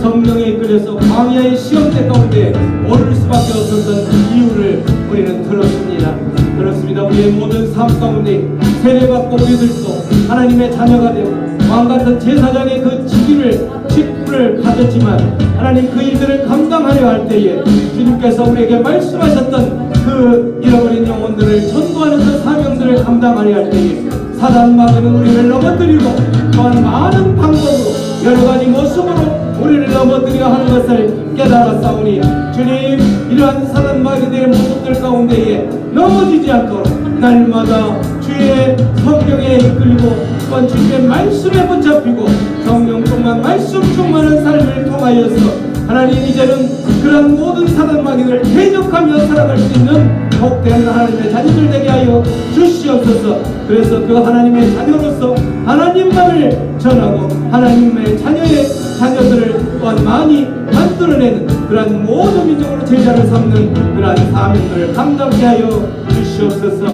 성령에 이끌려서 광야의 시험대 가운데 오를 수밖에 없었던 이유를 우리는 들었습니다. 그렇습니다. 우리의 모든 삶 가운데 세례받고 우리들도 하나님의 자녀가 되고 왕같은 제사장의 그 직분을 가졌지만 하나님 그 일들을 감당하려 할 때에 주님께서 우리에게 말씀하셨던 그 잃어버린 영혼들을 전도하는 그 사명들을 감당하려 할 때에 사단 마귀는 우리를 넘어뜨리고 또한 많은 방법으로 여러 가지 모습으로 우리를 넘어뜨려 하는 것을 깨달았사오니 주님 이러한 사단 마귀들의 모습들 가운데에 넘어지지 않도록 날마다 주의 성령에 이끌리고 또한 주님의 말씀에 붙잡히고 성령 충만 말씀 충만한 삶을 통하여서 하나님 이제는 그런 모든 사단 마귀를 대적하며 살아갈 수 있는 복된 하나님의 자녀들 되게 하여 주시옵소서. 그래서 그 하나님의 자녀로서 하나님만을 전하고 하나님의 자녀들을 또한 많이 만들어내는 그러한 모든 민족으로 제자를 삼는 그러한 사명들을 감당케 하여 주시옵소서.